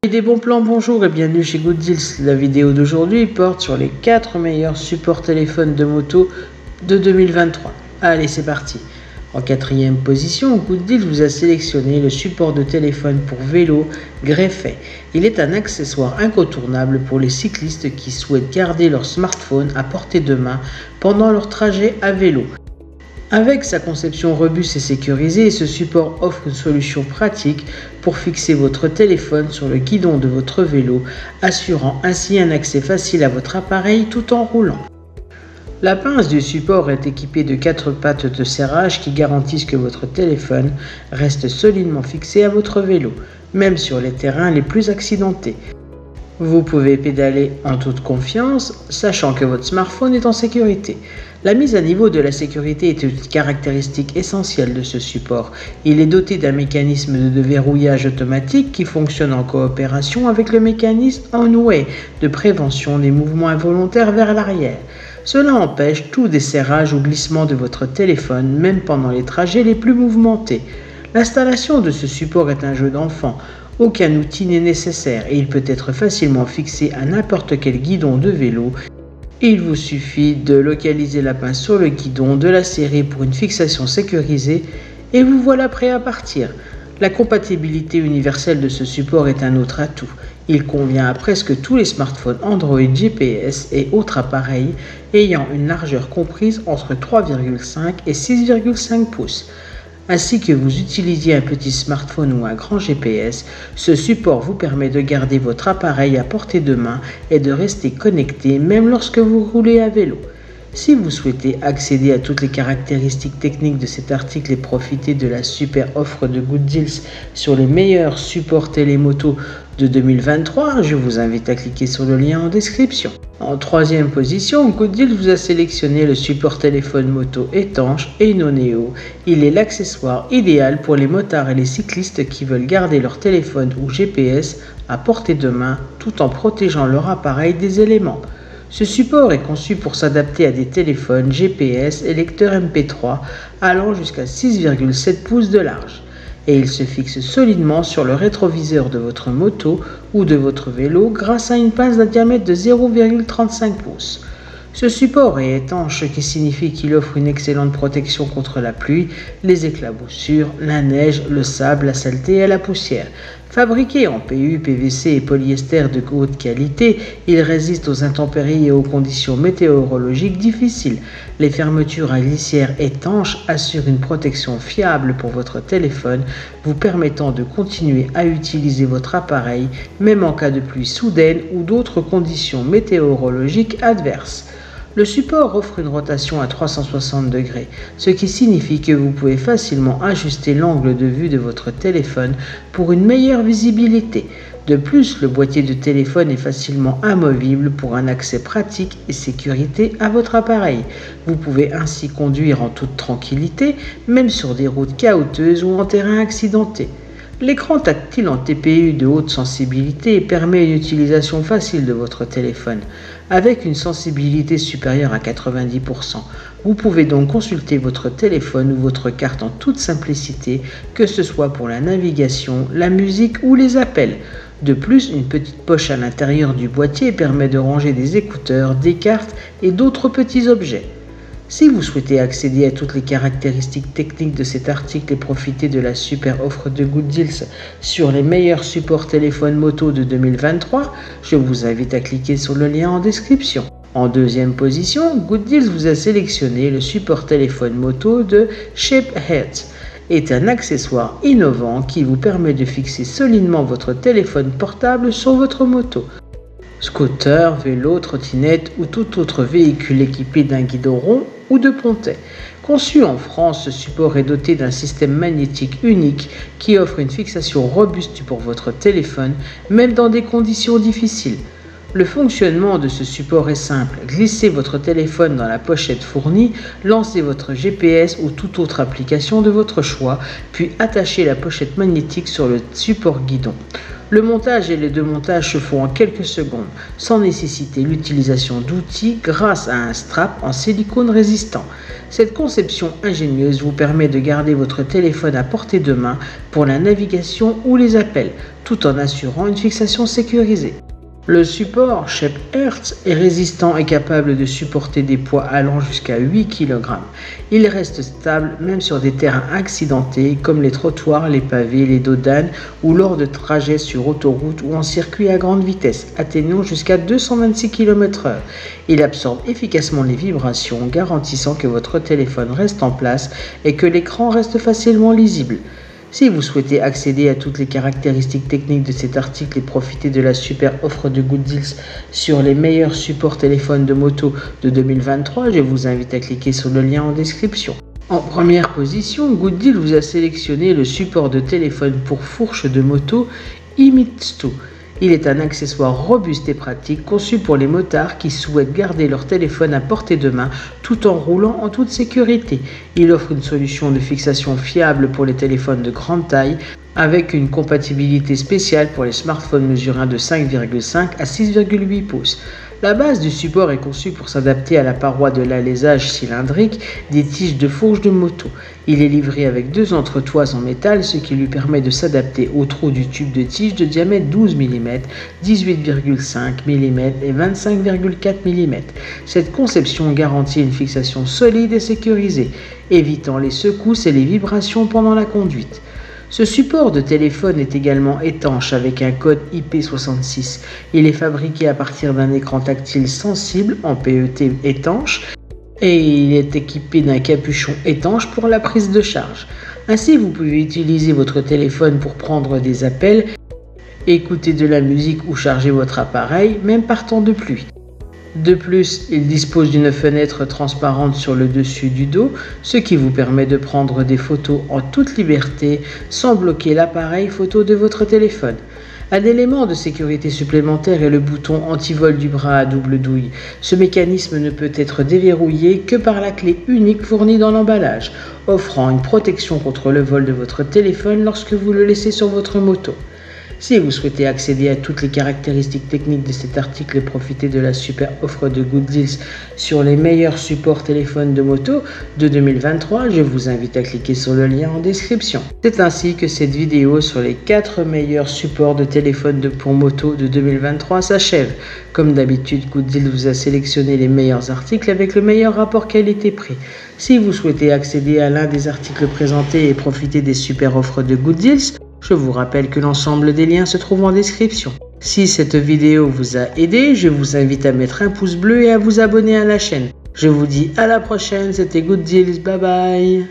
Et des bons plans, bonjour et bienvenue chez Good Deals. La vidéo d'aujourd'hui porte sur les 4 meilleurs supports téléphones de moto de 2023. Allez, c'est parti. En 4e position, Good Deals vous a sélectionné le support de téléphone pour vélo greffé. Il est un accessoire incontournable pour les cyclistes qui souhaitent garder leur smartphone à portée de main pendant leur trajet à vélo. Avec sa conception robuste et sécurisée, ce support offre une solution pratique pour fixer votre téléphone sur le guidon de votre vélo, assurant ainsi un accès facile à votre appareil tout en roulant. La pince du support est équipée de 4 pattes de serrage qui garantissent que votre téléphone reste solidement fixé à votre vélo, même sur les terrains les plus accidentés. Vous pouvez pédaler en toute confiance, sachant que votre smartphone est en sécurité. La mise à niveau de la sécurité est une caractéristique essentielle de ce support. Il est doté d'un mécanisme de verrouillage automatique qui fonctionne en coopération avec le mécanisme On-Way de prévention des mouvements involontaires vers l'arrière. Cela empêche tout desserrage ou glissement de votre téléphone, même pendant les trajets les plus mouvementés. L'installation de ce support est un jeu d'enfant. Aucun outil n'est nécessaire et il peut être facilement fixé à n'importe quel guidon de vélo. Il vous suffit de localiser la pince sur le guidon, de la serrer pour une fixation sécurisée et vous voilà prêt à partir. La compatibilité universelle de ce support est un autre atout. Il convient à presque tous les smartphones Android, GPS et autres appareils ayant une largeur comprise entre 3,5 et 6,5 pouces. Ainsi que vous utilisiez un petit smartphone ou un grand GPS, ce support vous permet de garder votre appareil à portée de main et de rester connecté même lorsque vous roulez à vélo. Si vous souhaitez accéder à toutes les caractéristiques techniques de cet article et profiter de la super offre de Good Deals sur les meilleurs supports télémoto de 2023, je vous invite à cliquer sur le lien en description. En 3e position, Good Deals vous a sélectionné le support téléphone moto étanche Einoneo. Il est l'accessoire idéal pour les motards et les cyclistes qui veulent garder leur téléphone ou GPS à portée de main tout en protégeant leur appareil des éléments. Ce support est conçu pour s'adapter à des téléphones GPS et lecteurs MP3 allant jusqu'à 6,7 pouces de large. Et il se fixe solidement sur le rétroviseur de votre moto ou de votre vélo grâce à une pince d'un diamètre de 0,35 pouces. Ce support est étanche, ce qui signifie qu'il offre une excellente protection contre la pluie, les éclaboussures, la neige, le sable, la saleté et la poussière. Fabriqué en PU, PVC et polyester de haute qualité, il résiste aux intempéries et aux conditions météorologiques difficiles. Les fermetures à glissière étanches assurent une protection fiable pour votre téléphone, vous permettant de continuer à utiliser votre appareil, même en cas de pluie soudaine ou d'autres conditions météorologiques adverses. Le support offre une rotation à 360 degrés, ce qui signifie que vous pouvez facilement ajuster l'angle de vue de votre téléphone pour une meilleure visibilité. De plus, le boîtier de téléphone est facilement amovible pour un accès pratique et sécurité à votre appareil. Vous pouvez ainsi conduire en toute tranquillité, même sur des routes caouteuses ou en terrain accidenté. L'écran tactile en TPU de haute sensibilité permet une utilisation facile de votre téléphone. Avec une sensibilité supérieure à 90%, vous pouvez donc consulter votre téléphone ou votre carte en toute simplicité, que ce soit pour la navigation, la musique ou les appels. De plus, une petite poche à l'intérieur du boîtier permet de ranger des écouteurs, des cartes et d'autres petits objets. Si vous souhaitez accéder à toutes les caractéristiques techniques de cet article et profiter de la super offre de Good Deals sur les meilleurs supports téléphone moto de 2023, je vous invite à cliquer sur le lien en description. En 2e position, Good Deals vous a sélectionné le support téléphone moto de Shapehead. Est un accessoire innovant qui vous permet de fixer solidement votre téléphone portable sur votre moto. Scooter, vélo, trottinette ou tout autre véhicule équipé d'un guidon rond ou de pontet. Conçu en France, ce support est doté d'un système magnétique unique qui offre une fixation robuste pour votre téléphone, même dans des conditions difficiles. Le fonctionnement de ce support est simple. Glissez votre téléphone dans la pochette fournie, lancez votre GPS ou toute autre application de votre choix, puis attachez la pochette magnétique sur le support guidon. Le montage et les démontages se font en quelques secondes, sans nécessiter l'utilisation d'outils grâce à un strap en silicone résistant. Cette conception ingénieuse vous permet de garder votre téléphone à portée de main pour la navigation ou les appels, tout en assurant une fixation sécurisée. Le support Shape Earth est résistant et capable de supporter des poids allant jusqu'à 8 kg. Il reste stable même sur des terrains accidentés comme les trottoirs, les pavés, les dos d'âne ou lors de trajets sur autoroute ou en circuit à grande vitesse, atteignant jusqu'à 226 km/h. Il absorbe efficacement les vibrations, garantissant que votre téléphone reste en place et que l'écran reste facilement lisible. Si vous souhaitez accéder à toutes les caractéristiques techniques de cet article et profiter de la super offre de Good Deals sur les meilleurs supports téléphones de moto de 2023, je vous invite à cliquer sur le lien en description. En première position, Good Deals vous a sélectionné le support de téléphone pour fourche de moto Imitsu. Il est un accessoire robuste et pratique conçu pour les motards qui souhaitent garder leur téléphone à portée de main tout en roulant en toute sécurité. Il offre une solution de fixation fiable pour les téléphones de grande taille avec une compatibilité spéciale pour les smartphones mesurant de 5,5 à 6,8 pouces. La base du support est conçue pour s'adapter à la paroi de l'alésage cylindrique des tiges de fourche de moto. Il est livré avec 2 entretoises en métal, ce qui lui permet de s'adapter au trou du tube de tige de diamètre 12 mm, 18,5 mm et 25,4 mm. Cette conception garantit une fixation solide et sécurisée, évitant les secousses et les vibrations pendant la conduite. Ce support de téléphone est également étanche avec un code IP66. Il est fabriqué à partir d'un écran tactile sensible en PET étanche et il est équipé d'un capuchon étanche pour la prise de charge. Ainsi, vous pouvez utiliser votre téléphone pour prendre des appels, écouter de la musique ou charger votre appareil, même par temps de pluie. De plus, il dispose d'une fenêtre transparente sur le dessus du dos, ce qui vous permet de prendre des photos en toute liberté sans bloquer l'appareil photo de votre téléphone. Un élément de sécurité supplémentaire est le bouton anti-vol du bras à double douille. Ce mécanisme ne peut être déverrouillé que par la clé unique fournie dans l'emballage, offrant une protection contre le vol de votre téléphone lorsque vous le laissez sur votre moto. Si vous souhaitez accéder à toutes les caractéristiques techniques de cet article et profiter de la super offre de Good Deals sur les meilleurs supports téléphones de moto de 2023, je vous invite à cliquer sur le lien en description. C'est ainsi que cette vidéo sur les 4 meilleurs supports de téléphone pour moto de 2023 s'achève. Comme d'habitude, Good Deals vous a sélectionné les meilleurs articles avec le meilleur rapport qualité-prix. Si vous souhaitez accéder à l'un des articles présentés et profiter des super offres de Good Deals, je vous rappelle que l'ensemble des liens se trouve en description. Si cette vidéo vous a aidé, je vous invite à mettre un pouce bleu et à vous abonner à la chaîne. Je vous dis à la prochaine, c'était Good Deals, bye bye.